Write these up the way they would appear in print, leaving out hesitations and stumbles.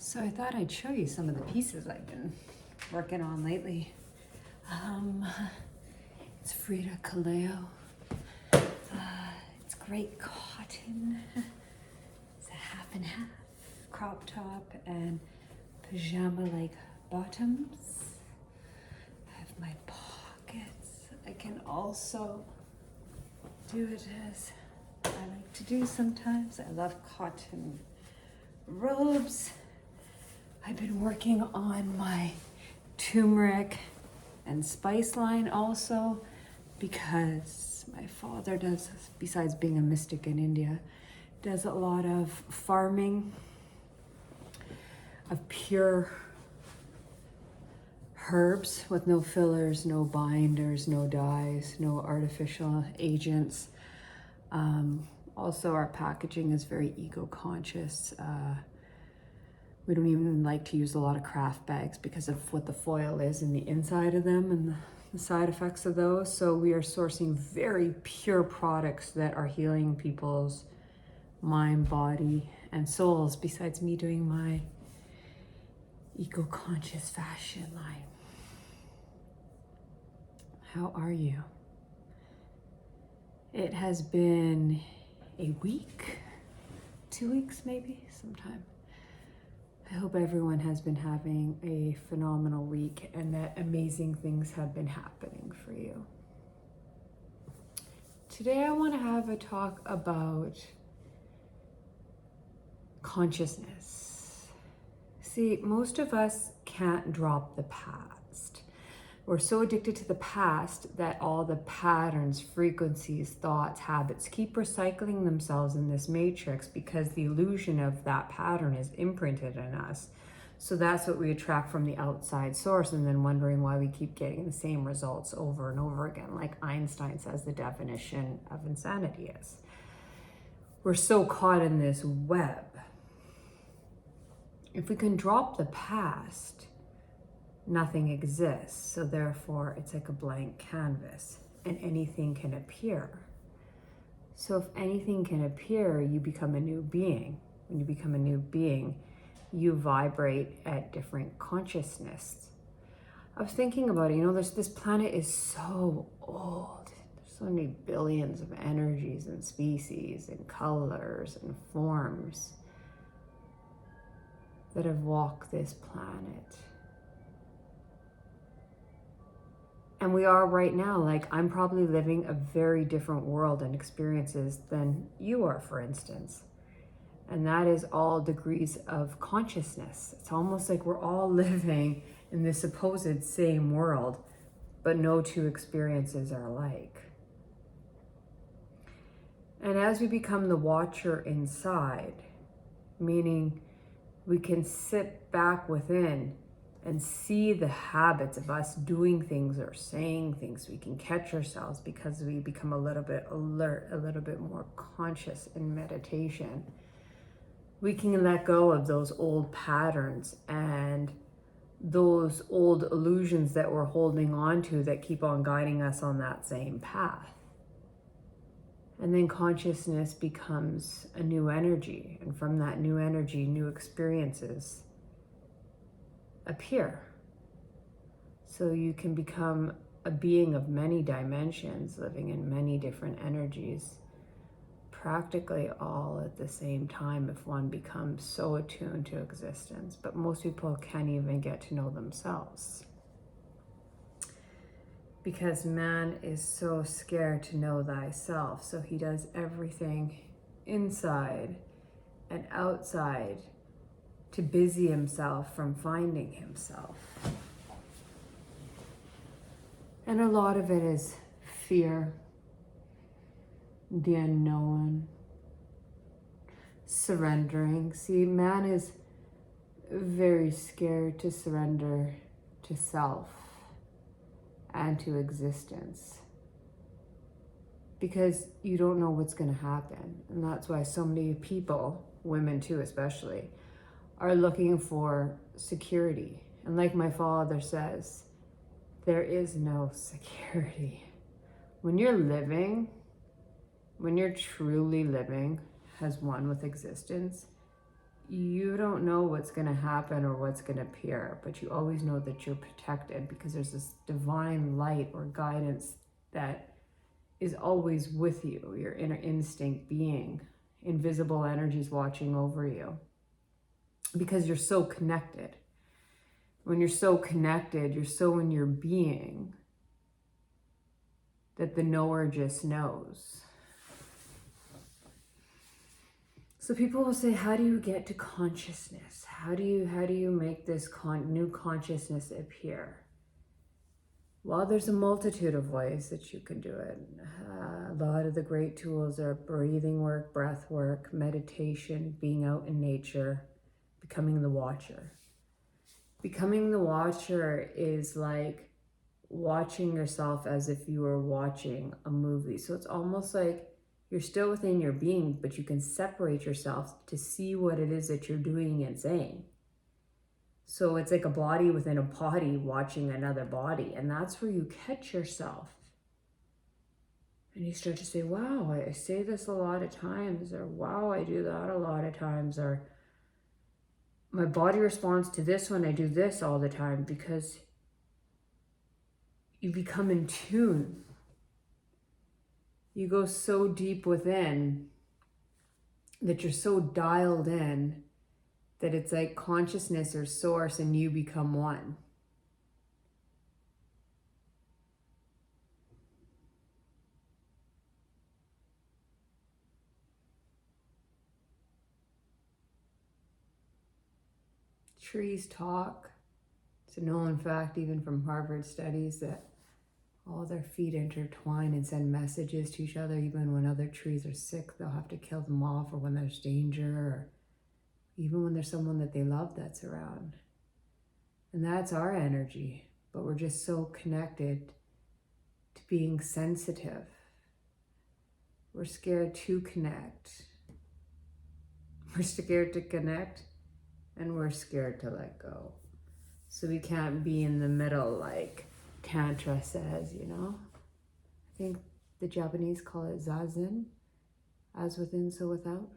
So I thought I'd show you some of the pieces I've been working on lately. It's Frida Kaleo. It's great cotton. It's a half and half crop top and pajama-like bottoms. I have my pockets. I can also do it as I like to do sometimes. I love cotton robes. I've been working on my turmeric and spice line also because my father does, besides being a mystic in India, does a lot of farming of pure herbs with no fillers, no binders, no dyes, no artificial agents. Also, our packaging is very eco-conscious. We don't even like to use a lot of craft bags because of what the foil is in the inside of them and the side effects of those. So we are sourcing very pure products that are healing people's mind, body, and souls, besides me doing my eco-conscious fashion line. How are you? It has been a week, 2 weeks maybe, sometime. I hope everyone has been having a phenomenal week and that amazing things have been happening for you. Today I want to have a talk about consciousness. See, most of us can't drop the past. We're so addicted to the past that all the patterns, frequencies, thoughts, habits keep recycling themselves in this matrix because the illusion of that pattern is imprinted in us. So that's what we attract from the outside source, and then wondering why we keep getting the same results over and over again, like Einstein says the definition of insanity is. We're so caught in this web. If we can drop the past, nothing exists, so therefore it's like a blank canvas and anything can appear. So if anything can appear, you become a new being. When you become a new being, you vibrate at different consciousness. I was thinking about it, this planet is so old. There's so many billions of energies and species and colors and forms that have walked this planet. And we are right now, like I'm probably living a very different world and experiences than you are, for instance. And that is all degrees of consciousness. It's almost like we're all living in this supposed same world, but no two experiences are alike. And as we become the watcher inside, meaning we can sit back within and see the habits of us doing things or saying things, we can catch ourselves because we become a little bit alert, a little bit more conscious in meditation. We can let go of those old patterns and those old illusions that we're holding on to that keep on guiding us on that same path. And then consciousness becomes a new energy, and from that new energy, new experiences appear. So you can become a being of many dimensions, living in many different energies, practically all at the same time if one becomes so attuned to existence. But most people can't even get to know themselves because man is so scared to know thyself. So he does everything inside and outside to busy himself from finding himself. And a lot of it is fear, the unknown, surrendering. See, man is very scared to surrender to self and to existence because you don't know what's going to happen. And that's why so many people, women too especially, are looking for security. And like my father says, there is no security. When you're living, when you're truly living as one with existence, you don't know what's going to happen or what's going to appear, but you always know that you're protected because there's this divine light or guidance that is always with you, your inner instinct being, invisible energies watching over you, because you're so connected. When you're so connected, you're so in your being that the knower just knows. So people will say, how do you get to consciousness? How do you make this new consciousness appear? Well, there's a multitude of ways that you can do it. A lot of the great tools are breathing work, breath work, meditation, being out in nature, becoming the watcher. Becoming the watcher is like watching yourself as if you were watching a movie. So it's almost like you're still within your being, but you can separate yourself to see what it is that you're doing and saying. So it's like a body within a body watching another body. And that's where you catch yourself. And you start to say, wow, I say this a lot of times, or wow, I do that a lot of times, or my body responds to this when I do this all the time, because you become in tune. You go so deep within that you're so dialed in that it's like consciousness or source and you become one. Trees talk. It's a known fact, even from Harvard studies, that all their feet intertwine and send messages to each other. Even when other trees are sick, they'll have to kill them off, or when there's danger, or even when there's someone that they love that's around. And that's our energy, but we're just so connected to being sensitive. We're scared to connect. We're scared to connect, and we're scared to let go. So we can't be in the middle like Tantra says, you know? I think the Japanese call it zazen, as within, so without.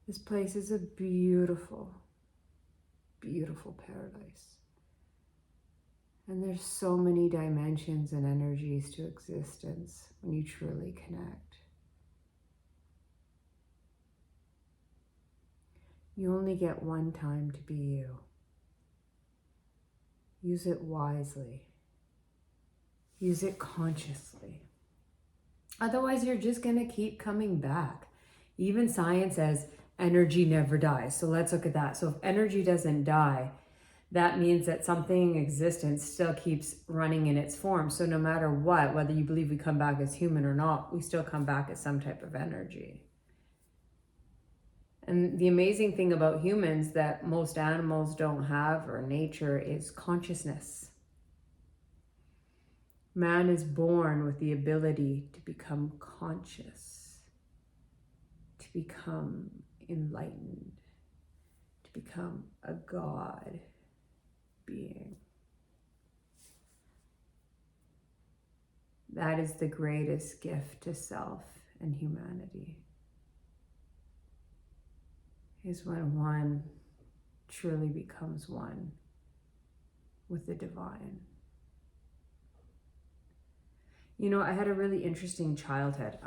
This place is a beautiful, beautiful paradise. And there's so many dimensions and energies to existence when you truly connect. You only get one time to be you. Use it wisely. Use it consciously. Otherwise, you're just going to keep coming back. Even science says energy never dies. So let's look at that. So if energy doesn't die, that means that something in existence still keeps running in its form. So no matter what, whether you believe we come back as human or not, we still come back as some type of energy. And the amazing thing about humans that most animals don't have, or nature, is consciousness. Man is born with the ability to become conscious, to become enlightened, to become a God being. That is the greatest gift to self and humanity, is when one truly becomes one with the divine. You know, I had a really interesting childhood.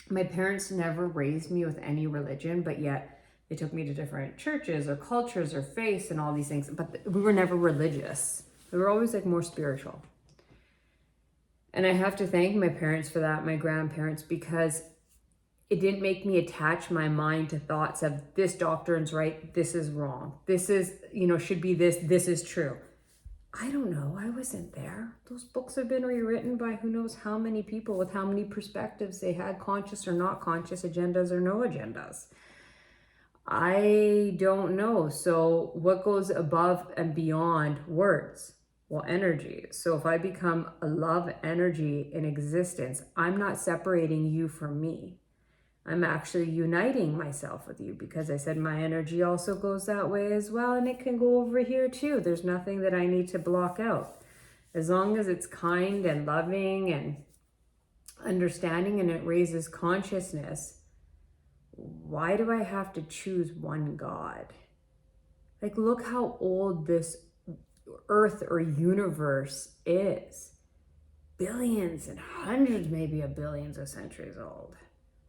My parents never raised me with any religion, but yet they took me to different churches or cultures or faiths and all these things, but we were never religious. We were always like more spiritual. And I have to thank my parents for that, my grandparents, because it didn't make me attach my mind to thoughts of this doctrine's right, this is wrong. This is, should be this is true. I don't know. I wasn't there. Those books have been rewritten by who knows how many people with how many perspectives they had, conscious or not conscious, agendas or no agendas. I don't know. So what goes above and beyond words? Well, energy. So if I become a love energy in existence, I'm not separating you from me. I'm actually uniting myself with you, because I said my energy also goes that way as well, and it can go over here too. There's nothing that I need to block out. As long as it's kind and loving and understanding and it raises consciousness. Why do I have to choose one God? Like, look how old this earth or universe is. Billions and hundreds, maybe of billions of centuries old.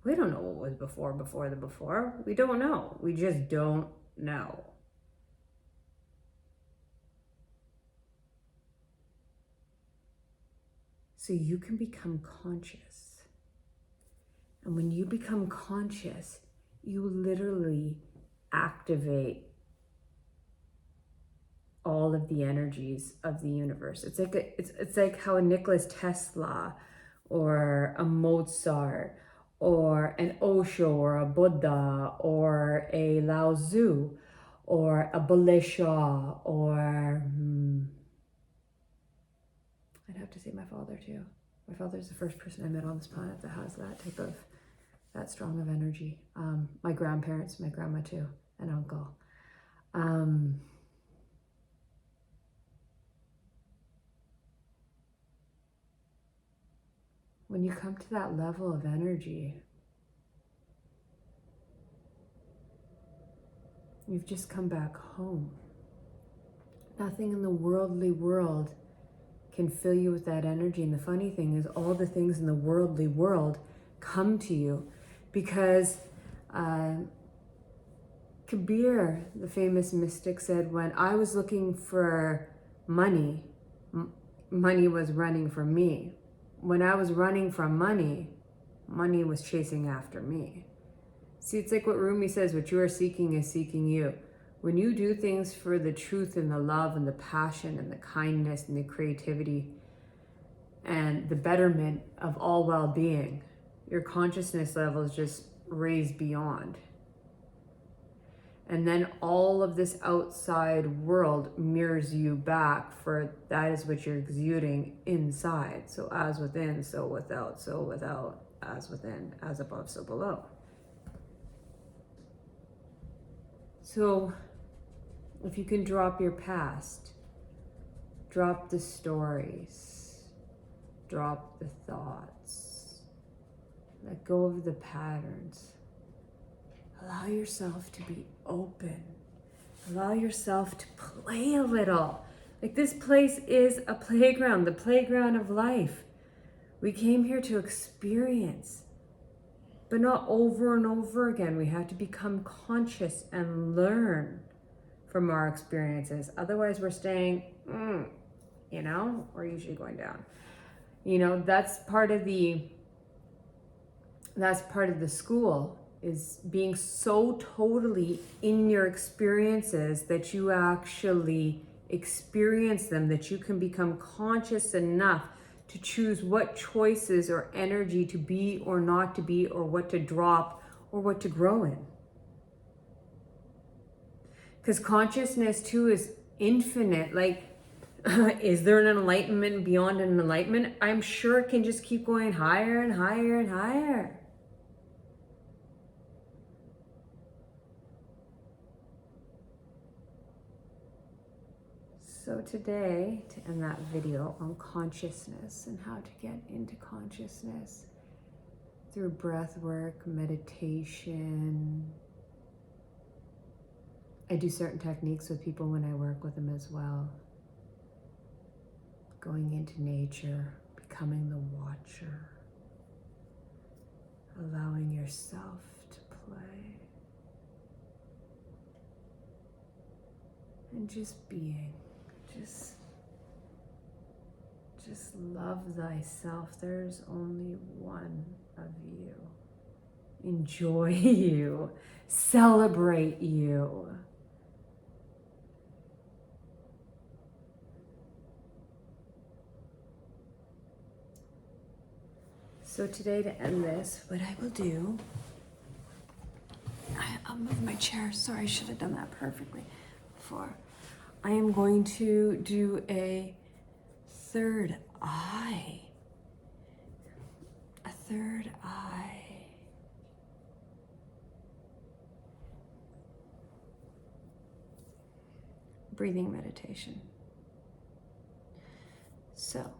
We don't know what was before the before. We don't know. We just don't know. So you can become conscious. And when you become conscious, you literally activate all of the energies of the universe. It's like how a Nikola Tesla or a Mozart or an Osho or a Buddha or a Lao Tzu or a Bulleh Shah or I'd have to say my father too. My father's the first person I met on this planet that has that strong of energy. My grandparents, my grandma too, and uncle. When you come to that level of energy, you've just come back home. Nothing in the worldly world can fill you with that energy. And the funny thing is, all the things in the worldly world come to you because Kabir, the famous mystic, said, when I was looking for money, money was running from me. When I was running from money, money was chasing after me. See, it's like what Rumi says, what you are seeking is seeking you. When you do things for the truth and the love and the passion and the kindness and the creativity and the betterment of all well-being, your consciousness level is just raised beyond. And then all of this outside world mirrors you back, for that is what you're exuding inside. So as within, so without, as within, as above, so below. So if you can drop your past, drop the stories, drop the thoughts, let go of the patterns. Allow yourself to be open. Allow yourself to play a little. Like, this place is a playground, the playground of life. We came here to experience, but not over and over again. We have to become conscious and learn from our experiences. Otherwise, we're staying, we're usually going down. That's part of the school, is being so totally in your experiences that you actually experience them, that you can become conscious enough to choose what choices or energy to be or not to be, or what to drop or what to grow in. Because consciousness too is infinite. Like, is there an enlightenment beyond an enlightenment? I'm sure it can just keep going higher and higher and higher. So today, to end that video on consciousness and how to get into consciousness through breath work, meditation. I do certain techniques with people when I work with them as well. Going into nature, becoming the watcher, allowing yourself to play, and just being. Just love thyself. There's only one of you. Enjoy you. Celebrate you. So today, to end this, what I will do, I'll move my chair. Sorry, I should have done that perfectly before. I am going to do a third eye. A third eye. Breathing meditation. So,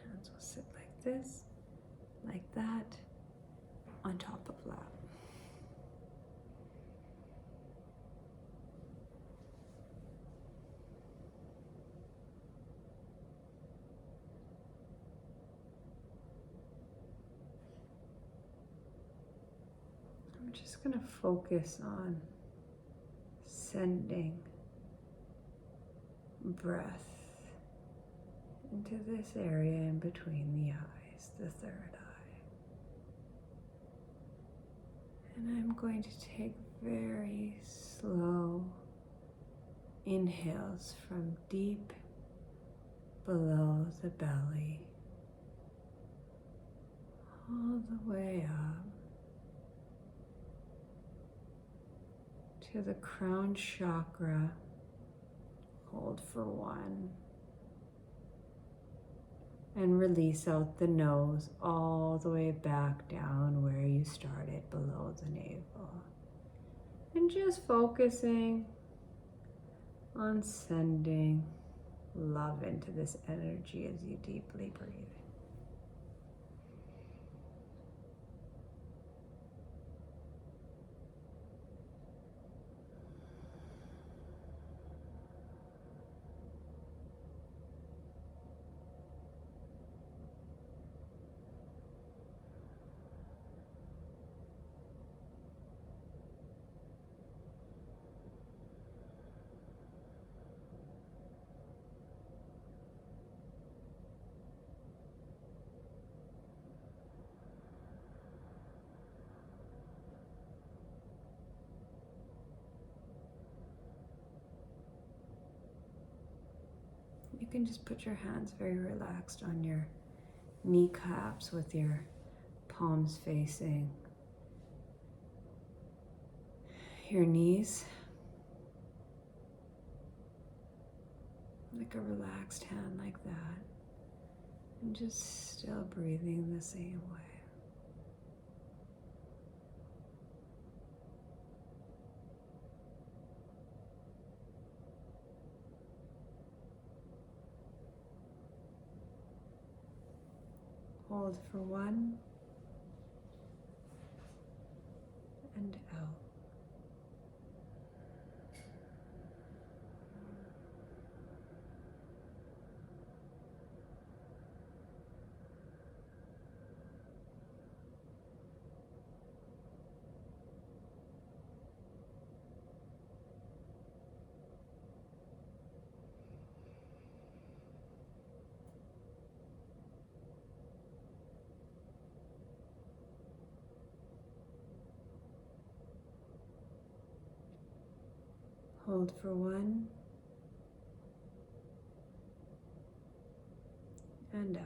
Hands will sit like this, like that, on top of lap. I'm just going to focus on sending breath into this area in between the eyes, the third eye. And I'm going to take very slow inhales from deep below the belly, all the way up to the crown chakra. Hold for 1. And release out the nose all the way back down where you started, below the navel. And just focusing on sending love into this energy as you deeply breathe. You can just put your hands very relaxed on your kneecaps with your palms facing your knees, like a relaxed hand like that, and just still breathing the same way. Hold for 1 and out. Hold for 1 and out.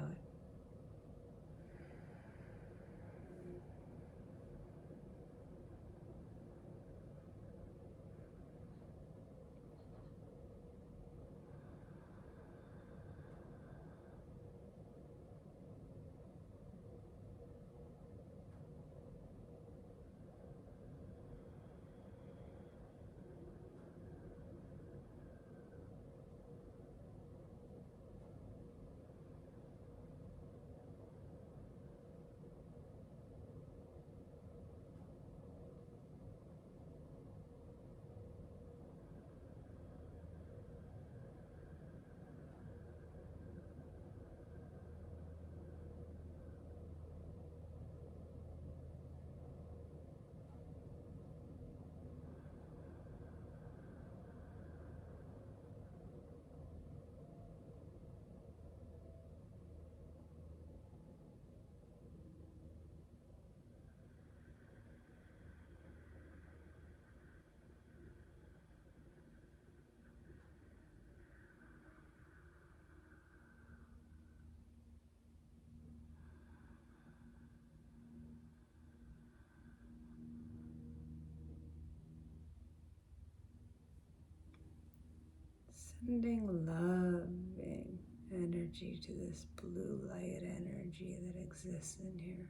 Sending loving energy to this blue light energy that exists in here.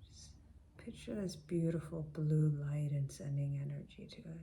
Just picture this beautiful blue light and sending energy to it.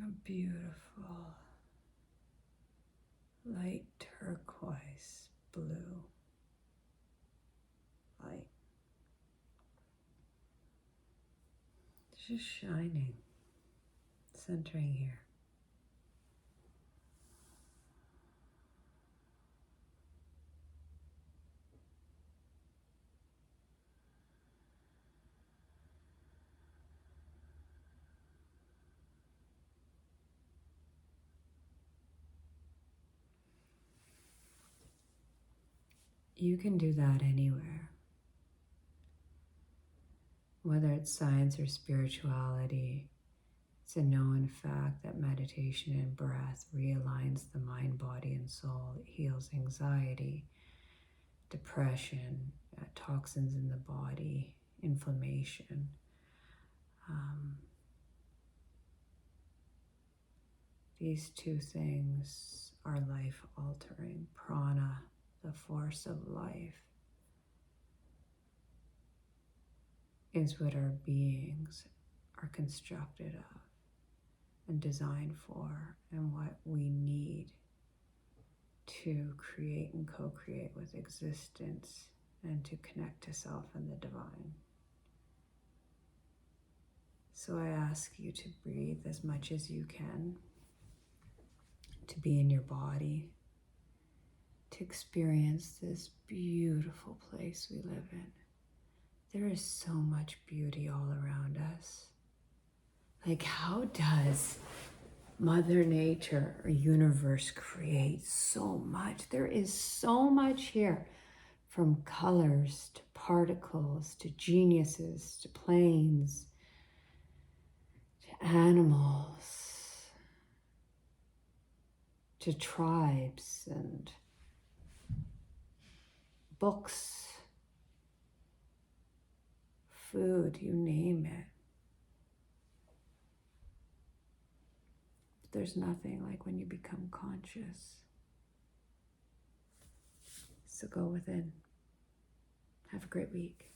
A beautiful light turquoise blue light. It's just shining, centering here. You can do that anywhere, whether it's science or spirituality. It's a known fact that meditation and breath realigns the mind, body, and soul. It heals anxiety, depression, toxins in the body, inflammation. These two things are life altering. Prana, the force of life, is what our beings are constructed of and designed for, and what we need to create and co-create with existence and to connect to self and the divine. So I ask you to breathe as much as you can, to be in your body, to experience this beautiful place we live in. There is so much beauty all around us. Like, how does Mother Nature or universe create so much? There is so much here, from colors to particles to geniuses to planes to animals to tribes and books, food, you name it. But there's nothing like when you become conscious. So go within. Have a great week.